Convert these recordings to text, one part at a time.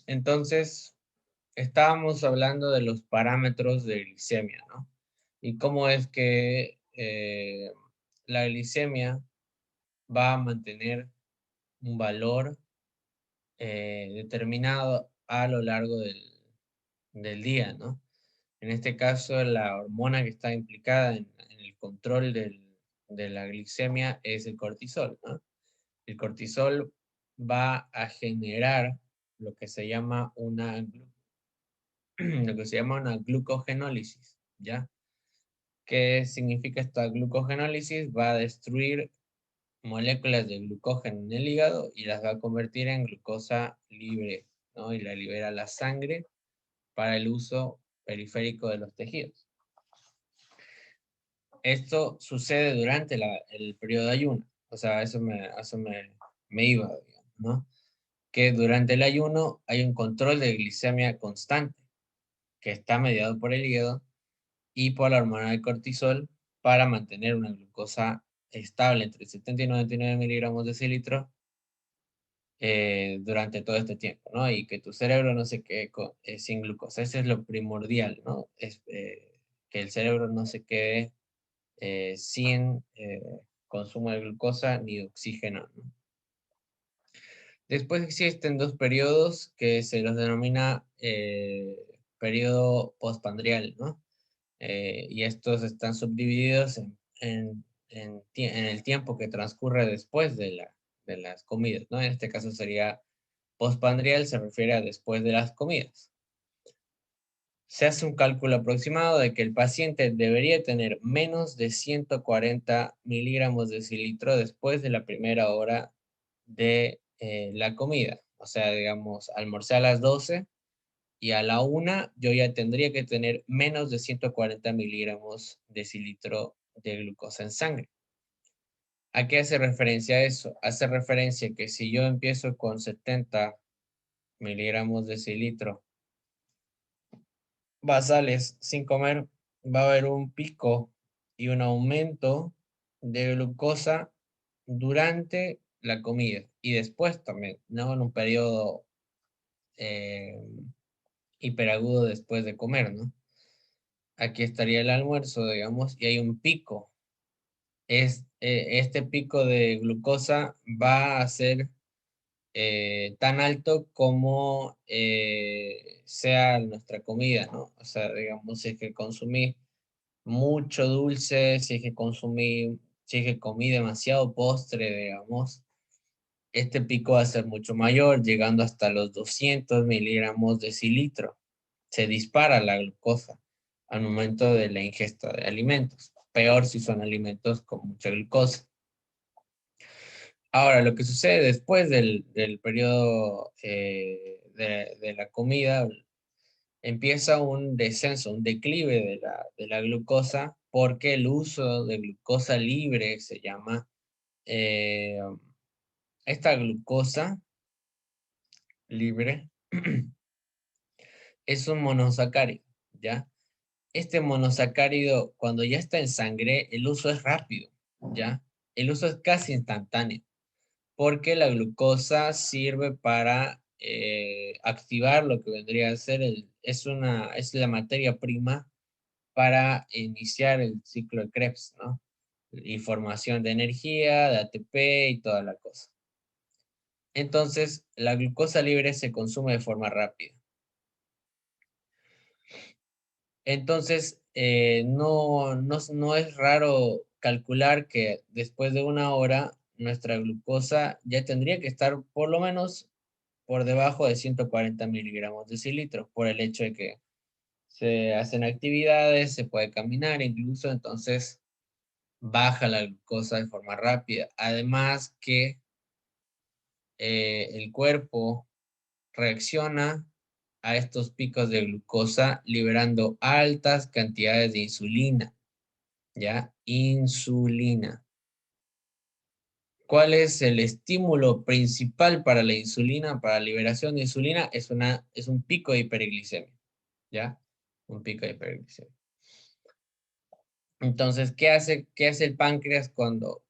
Entonces, estábamos hablando de los parámetros de glicemia, ¿no? Y cómo es que la glicemia va a mantener un valor determinado a lo largo del día, ¿no? En este caso, la hormona que está implicada en el control de la glicemia es el cortisol, ¿no? El cortisol va a generar lo que se llama lo que se llama una glucogenólisis, ¿ya? ¿Qué significa esta glucogenólisis? Va a destruir moléculas de glucógeno en el hígado y las va a convertir en glucosa libre, ¿no? Y la libera a la sangre para el uso periférico de los tejidos. Esto sucede durante el periodo de ayuno, o sea, me iba, digamos, ¿no? Que durante el ayuno hay un control de glicemia constante que está mediado por el hígado y por la hormona del cortisol para mantener una glucosa estable entre 70 y 99 miligramos de cilitro durante todo este tiempo, ¿no? Y que tu cerebro no se quede sin glucosa. Eso es lo primordial, ¿no? Es que el cerebro no se quede sin consumo de glucosa ni de oxígeno, ¿no? Después existen dos periodos que se los denomina periodo postprandial, ¿no? Y estos están subdivididos en el tiempo que transcurre después de las comidas, ¿no? En este caso sería postprandial, se refiere a después de las comidas. Se hace un cálculo aproximado de que el paciente debería tener menos de 140 miligramos de cilitro después de la primera hora de la comida. O sea, digamos, almorcé a las 12 y a la 1 yo ya tendría que tener menos de 140 miligramos de cilitro de glucosa en sangre. ¿A qué hace referencia eso? Hace referencia que si yo empiezo con 70 miligramos de cilitro basales sin comer, va a haber un pico y un aumento de glucosa durante la comida y después también, ¿no? En un periodo eh, hiperagudo después de comer, ¿no? Aquí estaría el almuerzo, digamos, y hay un pico. Este pico de glucosa va a ser tan alto como sea nuestra comida, ¿no? O sea, digamos, si es que consumí mucho dulce, si es que comí demasiado postre, digamos, este pico va a ser mucho mayor, llegando hasta los 200 miligramos de cilitro. Se dispara la glucosa al momento de la ingesta de alimentos. Peor si son alimentos con mucha glucosa. Ahora, lo que sucede después del periodo de la comida, empieza un descenso, un declive de la glucosa, porque el uso de glucosa libre se llama, eh, esta glucosa libre es un monosacárido, ¿ya? Este monosacárido, cuando ya está en sangre, el uso es rápido, ¿ya? El uso es casi instantáneo, porque la glucosa sirve para activar lo que vendría a ser es la materia prima para iniciar el ciclo de Krebs, ¿no? Y formación de energía, de ATP y toda la cosa. Entonces, la glucosa libre se consume de forma rápida. Entonces, no es raro calcular que después de una hora nuestra glucosa ya tendría que estar por lo menos por debajo de 140 miligramos de cilitro, por el hecho de que se hacen actividades, se puede caminar incluso, entonces baja la glucosa de forma rápida. Además que el cuerpo reacciona a estos picos de glucosa liberando altas cantidades de insulina, ¿ya? Insulina. ¿Cuál es el estímulo principal para la insulina, para la liberación de insulina? Es un pico de hiperglicemia, ¿ya? Un pico de hiperglicemia. Entonces, qué hace el páncreas cuando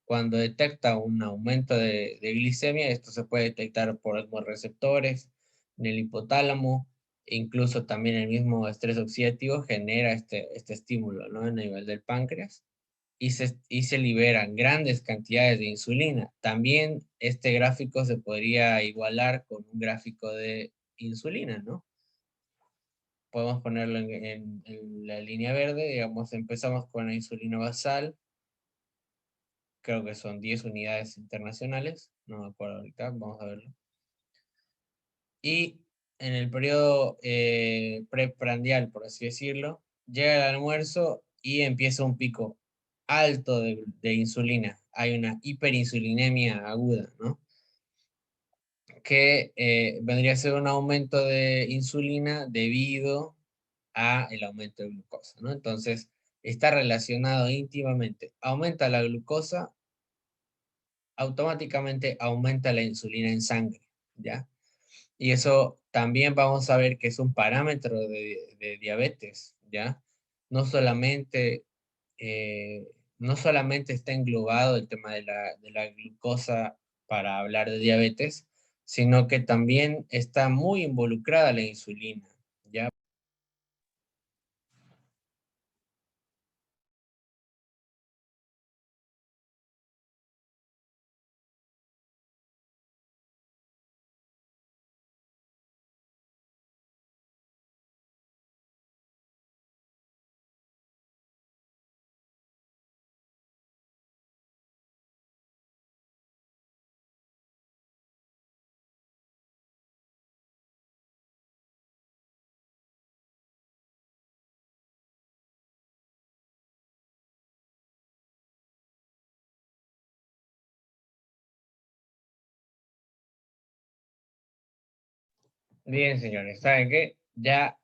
cuando detecta un aumento de glicemia, esto se puede detectar por los receptores en el hipotálamo, e incluso también el mismo estrés oxidativo genera este estímulo, ¿no? A nivel del páncreas y se liberan grandes cantidades de insulina. También este gráfico se podría igualar con un gráfico de insulina, ¿no? Podemos ponerlo en la línea verde, digamos, empezamos con la insulina basal, creo que son 10 unidades internacionales, no me acuerdo ahorita, vamos a verlo. Y en el periodo preprandial, por así decirlo, llega el almuerzo y empieza un pico alto de insulina. Hay una hiperinsulinemia aguda, ¿no? Que vendría a ser un aumento de insulina debido a el aumento de glucosa, ¿no? Entonces, está relacionado íntimamente. Aumenta la glucosa, automáticamente aumenta la insulina en sangre, ¿ya? Y eso también vamos a ver que es un parámetro de diabetes, ¿ya? No solamente, eh, no solamente está englobado el tema de la glucosa para hablar de diabetes, sino que también está muy involucrada la insulina, ¿ya? Bien, señores, ¿saben qué? Ya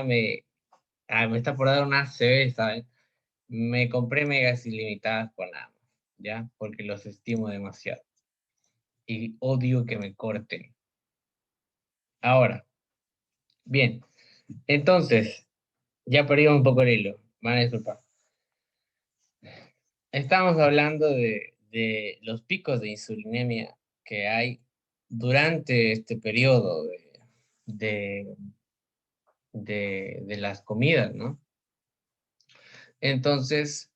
me está por dar una ACV, ¿saben? Me compré megas ilimitadas con Amazon, ¿ya? Porque los estimo demasiado. Y odio que me corten. Ahora, bien, entonces, ya perdí un poco el hilo, van a disculpar. Estamos hablando de los picos de insulinemia que hay durante este periodo de, de las comidas, ¿no? Entonces,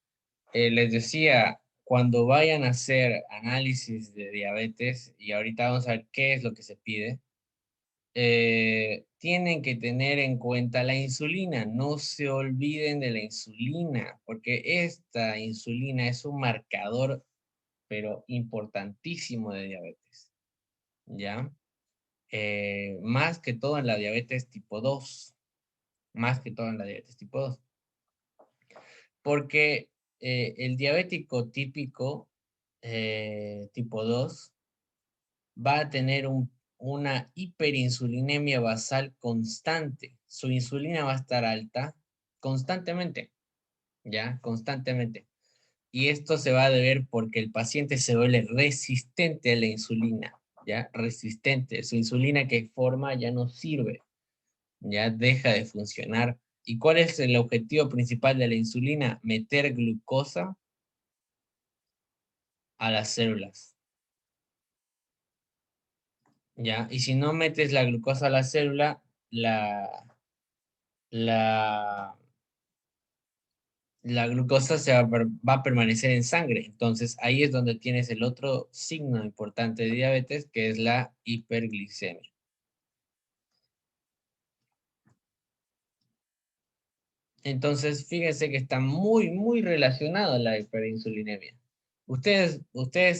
les decía, cuando vayan a hacer análisis de diabetes, y ahorita vamos a ver qué es lo que se pide, tienen que tener en cuenta la insulina. No se olviden de la insulina, porque esta insulina es un marcador, pero importantísimo de diabetes, ¿ya? Más que todo en la diabetes tipo 2, más que todo en la diabetes tipo 2, porque el diabético típico tipo 2 va a tener una hiperinsulinemia basal constante. Su insulina va a estar alta constantemente, ¿ya? Constantemente. Y esto se va a deber porque el paciente se vuelve resistente a la insulina, ¿ya? Resistente. Su insulina que forma ya no sirve, ya deja de funcionar. ¿Y cuál es el objetivo principal de la insulina? Meter glucosa a las células, ¿ya? Y si no metes la glucosa a la célula, la, la, la glucosa va a permanecer en sangre. Entonces ahí es donde tienes el otro signo importante de diabetes, que es la hiperglicemia. Entonces fíjense que está muy, muy relacionado a la hiperinsulinemia. Ustedes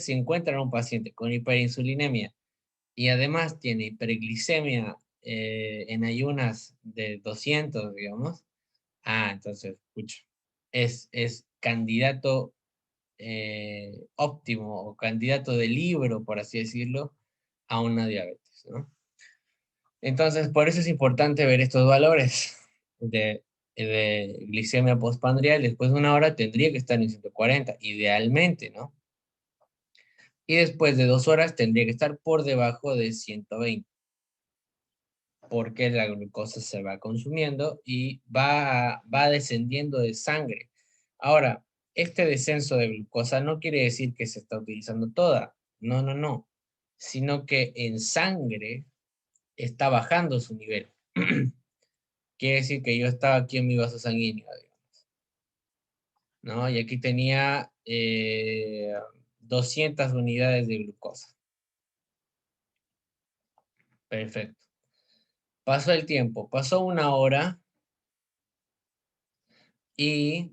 si encuentran a un paciente con hiperinsulinemia y además tiene hiperglicemia en ayunas de 200, digamos, entonces, escucha, es candidato óptimo o candidato de libro, por así decirlo, a una diabetes, ¿no? Entonces, por eso es importante ver estos valores de glicemia postprandial. Después de una hora tendría que estar en 140, idealmente, ¿no? Y después de 2 horas tendría que estar por debajo de 120, porque la glucosa se va consumiendo y va descendiendo de sangre. Ahora, este descenso de glucosa no quiere decir que se está utilizando toda. No, no, no. Sino que en sangre está bajando su nivel. Quiere decir que yo estaba aquí en mi vaso sanguíneo, digamos, ¿no? Y aquí tenía 200 unidades de glucosa. Perfecto. Pasó el tiempo, pasó una hora y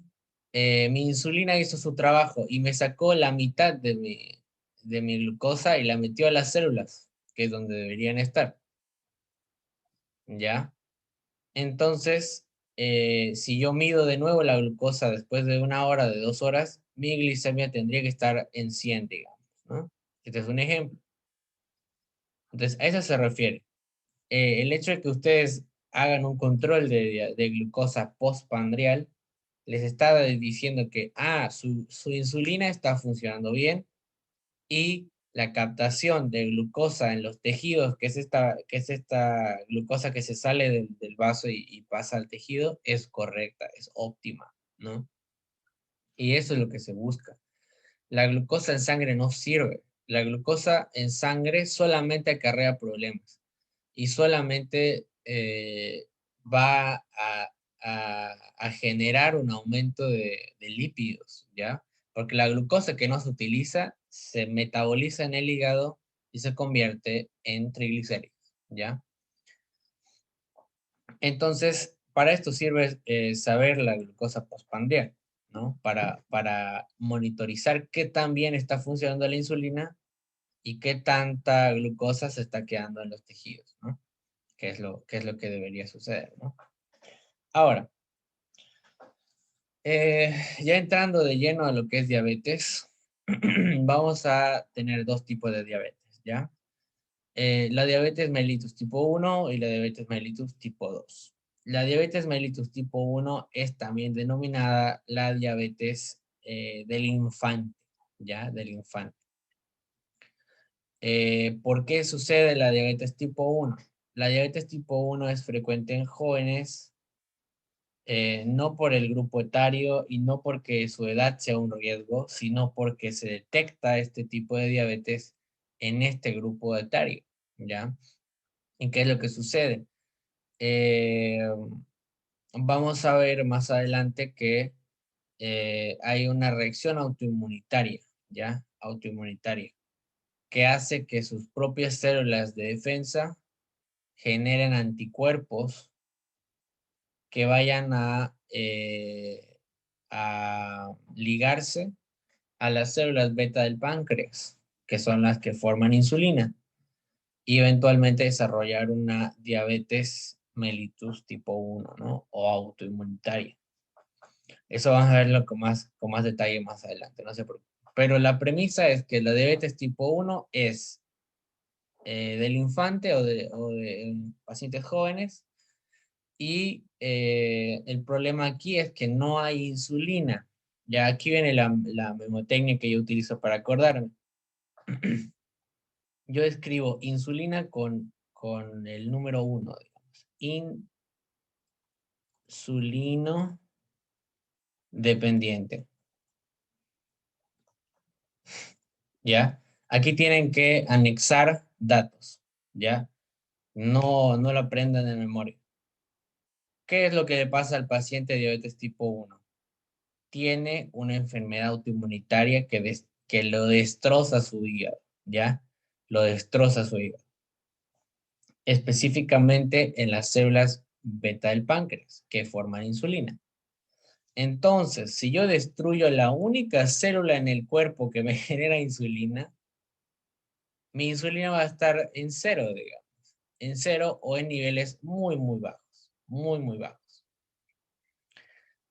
mi insulina hizo su trabajo y me sacó la mitad de mi glucosa y la metió a las células, que es donde deberían estar, ¿ya? Entonces, si yo mido de nuevo la glucosa después de una hora, de 2 horas, mi glicemia tendría que estar en 100, digamos, ¿no? Este es un ejemplo. Entonces, a eso se refiere. El hecho de que ustedes hagan un control de glucosa postprandial les está diciendo que, su insulina está funcionando bien y la captación de glucosa en los tejidos, que es esta glucosa que se sale del vaso y pasa al tejido, es correcta, es óptima, ¿no? Y eso es lo que se busca. La glucosa en sangre no sirve. La glucosa en sangre solamente acarrea problemas y solamente va a generar un aumento de lípidos, ¿ya? Porque la glucosa que no se utiliza se metaboliza en el hígado y se convierte en triglicéridos, ¿ya? Entonces, para esto sirve saber la glucosa postprandial, ¿no? Para monitorizar qué tan bien está funcionando la insulina y qué tanta glucosa se está quedando en los tejidos, ¿no? Qué es lo que debería suceder, ¿no? Ahora, ya entrando de lleno a lo que es diabetes, vamos a tener dos tipos de diabetes, ¿ya? La diabetes mellitus tipo 1 y la diabetes mellitus tipo 2. La diabetes mellitus tipo 1 es también denominada la diabetes del infante, ¿ya? Del infante. ¿Por qué sucede la diabetes tipo 1? La diabetes tipo 1 es frecuente en jóvenes, no por el grupo etario y no porque su edad sea un riesgo, sino porque se detecta este tipo de diabetes en este grupo etario, ¿ya? ¿Y qué es lo que sucede? Eh, Vamos a ver más adelante que hay una reacción autoinmunitaria, ¿ya? Autoinmunitaria, que hace que sus propias células de defensa generen anticuerpos que vayan a ligarse a las células beta del páncreas, que son las que forman insulina, y eventualmente desarrollar una diabetes mellitus tipo 1, ¿no? O autoinmunitaria. Eso vamos a verlo con más detalle más adelante, no se preocupen. Pero la premisa es que la diabetes tipo 1 es del infante o de pacientes jóvenes. Y el problema aquí es que no hay insulina. Ya aquí viene la memotecnia que yo utilizo para acordarme. Yo escribo insulina con el número 1, digamos. Insulino dependiente. ¿Ya? Aquí tienen que anexar datos. ¿Ya? No lo aprendan de memoria. ¿Qué es lo que le pasa al paciente de diabetes tipo 1? Tiene una enfermedad autoinmunitaria que lo destroza su hígado, ¿ya? Lo destroza su hígado. Específicamente en las células beta del páncreas, que forman insulina. Entonces, si yo destruyo la única célula en el cuerpo que me genera insulina, mi insulina va a estar en cero, digamos. En cero o en niveles muy, muy bajos. Muy, muy bajos.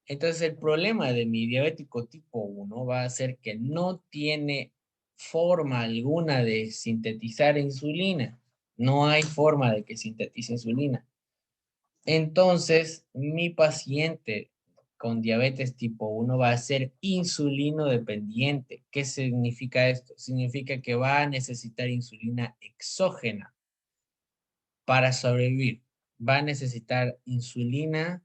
Entonces, el problema de mi diabético tipo 1 va a ser que no tiene forma alguna de sintetizar insulina. No hay forma de que sintetice insulina. Entonces, mi paciente con diabetes tipo 1 va a ser insulino dependiente. ¿Qué significa esto? Significa que va a necesitar insulina exógena para sobrevivir. Va a necesitar insulina